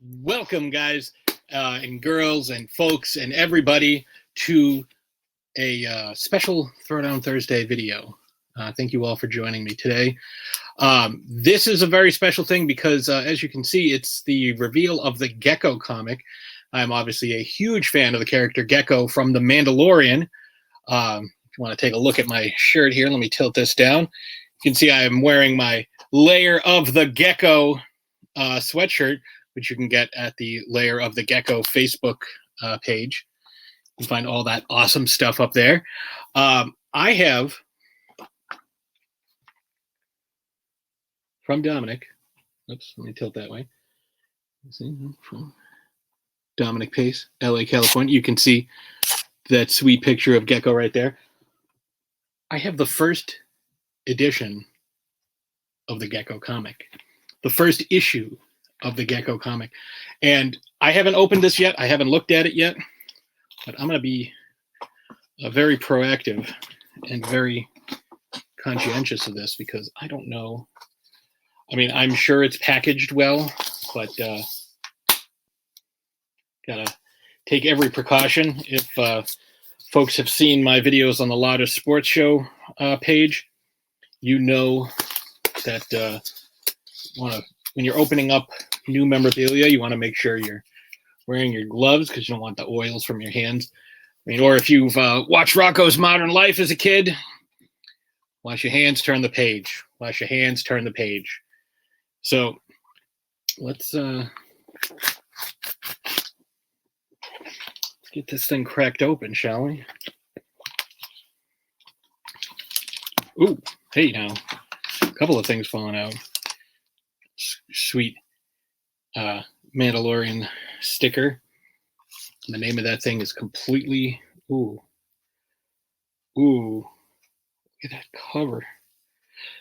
Welcome, guys and girls and folks and everybody to a special Throwdown Thursday video. Thank you all for joining me today. This is a very special thing because, as you can see, it's the reveal of the Gekko comic. I'm obviously a huge fan of the character Gekko from The Mandalorian. If you want to take a look at my shirt here, let me tilt this down. You can see I am wearing my Layer of the Gekko sweatshirt, which you can get at the Layer of the Gekko Facebook page. You can find all that awesome stuff up there. I have, from Dominic, oops, let me tilt that way. From Dominic Pace, LA, California. You can see that sweet picture of Gekko right there. I have the first edition of the Gekko comic, the first issue of the Gekko comic. And I haven't opened this yet. I haven't looked at it yet, but I'm going to be very proactive and very conscientious of this because I don't know. I mean, I'm sure it's packaged well, but gotta take every precaution. If folks have seen my videos on the Lotta Sports Show page, you know that when you're opening up new memorabilia, you want to make sure you're wearing your gloves because you don't want the oils from your hands. I mean, or if you've watched Rocco's Modern Life as a kid, wash your hands, turn the page. Wash your hands, turn the page. So let's get this thing cracked open, shall we? Ooh, hey now, a couple of things falling out. Sweet Mandalorian sticker. And the name of that thing is completely, ooh, look at that cover.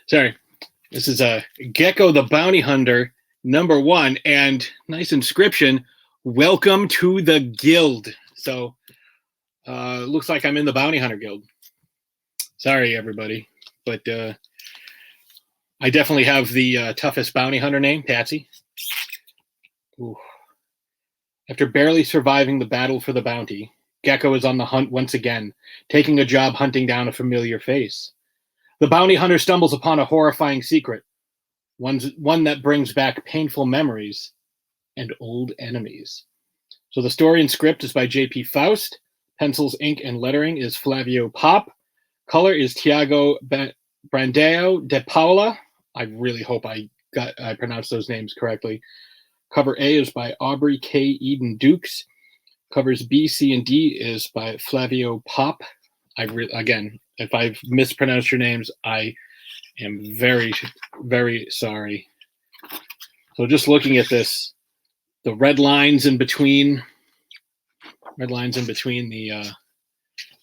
Sorry, this is a Gekko the Bounty Hunter #1, and nice inscription, welcome to the guild. So looks like I'm in the Bounty Hunter Guild. Sorry, everybody, but I definitely have the toughest bounty hunter name, Patsy. Ooh. After barely surviving the battle for the bounty, Gekko is on the hunt once again, taking a job hunting down a familiar face. The bounty hunter stumbles upon a horrifying secret, one that brings back painful memories and old enemies. So the story and script is by J.P. Faust. Pencils, ink, and lettering is Flavio Pop. Color is Tiago Brandao de Paula. I really hope I pronounced those names correctly. Cover A is by Aubrey K. Eden Dukes. Covers B, C, and D is by Flavio Pop. Again, if I've mispronounced your names, I am very, very sorry. So just looking at this, the red lines in between the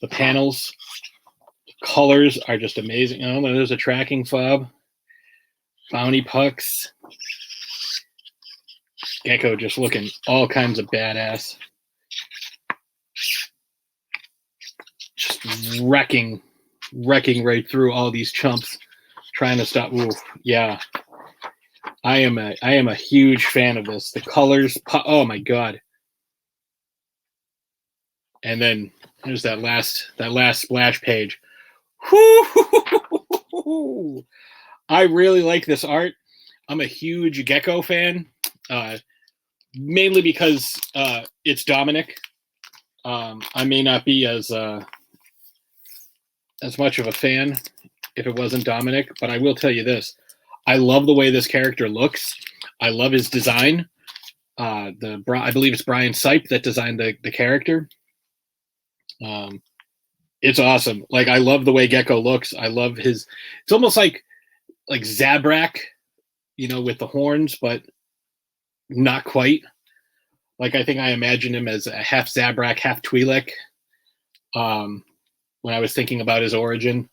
panels, the colors are just amazing. Oh, there's a tracking fob. Bounty pucks. Gekko just looking all kinds of badass. Just wrecking right through all these chumps, trying to stop. Ooh, yeah. I am a huge fan of this. The colors, oh my god. And then there's that last splash page. Whoo! I really like this art. I'm a huge Gekko fan, mainly because it's Dominic. I may not be as much of a fan if it wasn't Dominic, but I will tell you this. I love the way this character looks. I love his design. I believe it's Brian Sipe that designed the character. It's awesome. Like, I love the way Gekko looks. I love his. It's almost like Zabrak, with the horns, but not quite. Like, I think I imagined him as a half Zabrak, half Twi'lek. When I was thinking about his origin,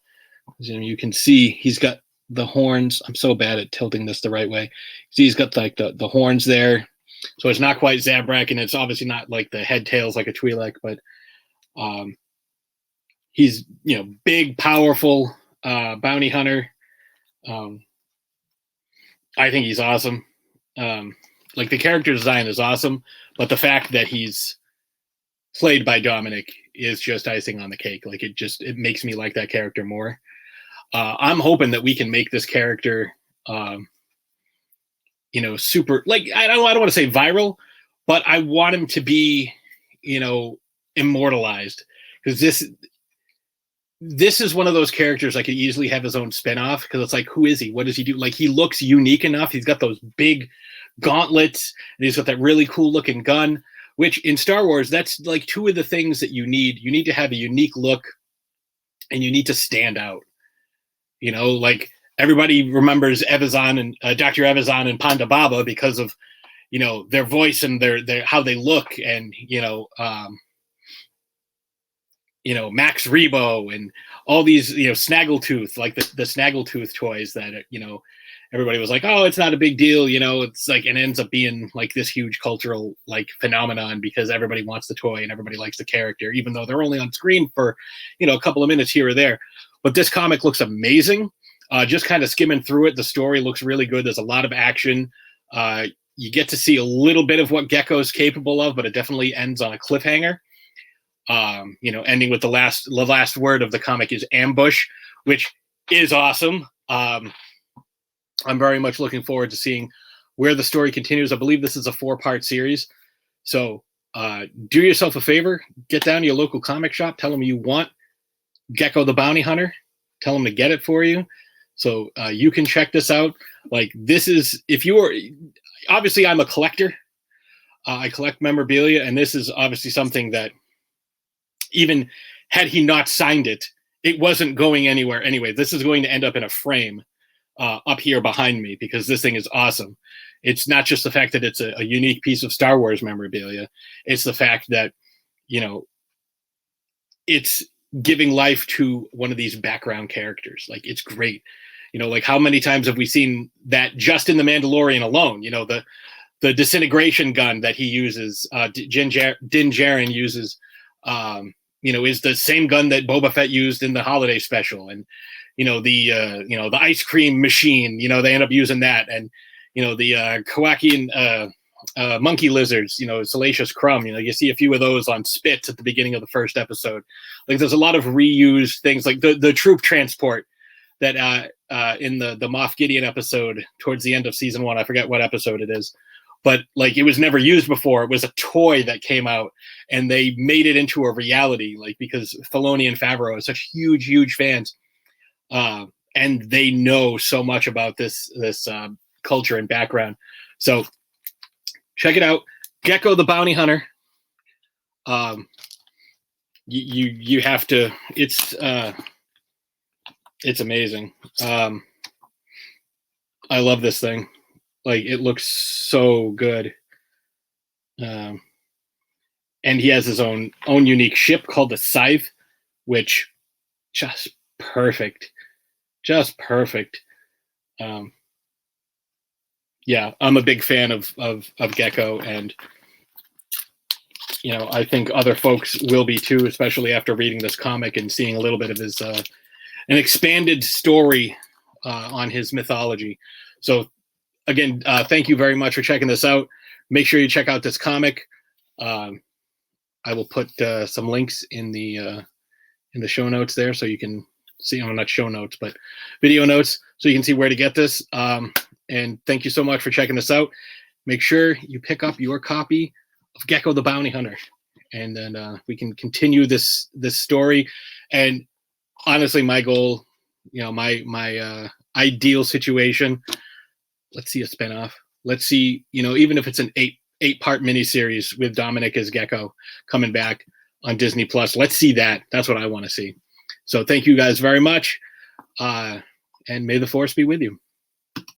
you can see he's got the horns. I'm so bad at tilting this the right way. See, he's got like the horns there, so it's not quite Zabrak, and it's obviously not like the head tails like a Twi'lek, but he's big, powerful bounty hunter. I think he's awesome. like the character design is awesome, but the fact that he's played by Dominic is just icing on the cake. Like it makes me like that character more. I'm hoping that we can make this character, super, like, I don't want to say viral, but I want him to be, immortalized, because this is one of those characters I could easily have his own spinoff, because it's like, who is he? What does he do? Like, he looks unique enough. He's got those big gauntlets, and he's got that really cool looking gun, which in Star Wars, that's like two of the things that you need. You need to have a unique look, and you need to stand out. Like everybody remembers Evazan and Dr. Evazan and Ponda Baba because of, their voice and their how they look, and Max Rebo and all these, Snaggletooth, like the Snaggletooth toys that, everybody was like, oh, it's not a big deal. It's like, it ends up being like this huge cultural like phenomenon because everybody wants the toy and everybody likes the character, even though they're only on screen for, a couple of minutes here or there. But this comic looks amazing. Just kind of skimming through it, the story looks really good. There's a lot of action. You get to see a little bit of what Gekko's capable of, but it definitely ends on a cliffhanger. Ending with the last word of the comic is ambush, which is awesome. I'm very much looking forward to seeing where the story continues. I believe this is a 4-part series. So do yourself a favor, get down to your local comic shop, tell them you want Gekko the Bounty Hunter, tell them to get it for you. So you can check this out. Like, this is, if you are, obviously I'm a collector. I collect memorabilia, and this is obviously something that, even had he not signed it, it wasn't going anywhere anyway. This is going to end up in a frame up here behind me, because this thing is awesome. It's not just the fact that it's a unique piece of Star Wars memorabilia. It's the fact that, it's giving life to one of these background characters. Like, it's great. Like, how many times have we seen that just in The Mandalorian alone? The disintegration gun that he uses, Din Djarin uses, is the same gun that Boba Fett used in the holiday special. And, the ice cream machine, they end up using that. And, the Kowakian monkey lizards, Salacious Crumb, you see a few of those on spits at the beginning of the first episode. Like, there's a lot of reused things, like the troop transport that in the Moff Gideon episode towards the end of season 1, I forget what episode it is, but like, it was never used before. It was a toy that came out, and they made it into a reality, like, because Filoni and Favreau are such huge fans, and they know so much about this culture and background. So check it out, Gekko the Bounty Hunter. You have to. It's amazing. I love this thing. Like, it looks so good. And he has his own unique ship called the Scythe, which just perfect. Yeah, I'm a big fan of Gekko, and I think other folks will be too, especially after reading this comic and seeing a little bit of his an expanded story on his mythology. So again, thank you very much for checking this out. Make sure you check out this comic. I will put some links in the show notes there, so you can see. Not show notes, but video notes, so you can see where to get this. And thank you so much for checking this out. Make sure you pick up your copy of Gekko the Bounty Hunter, and then we can continue this story. And honestly, my goal, my ideal situation, let's see a spinoff. Let's see, even if it's an eight-part miniseries with Dominic as Gekko coming back on Disney Plus. Let's see that. That's what I want to see. So thank you guys very much. And may the Force be with you.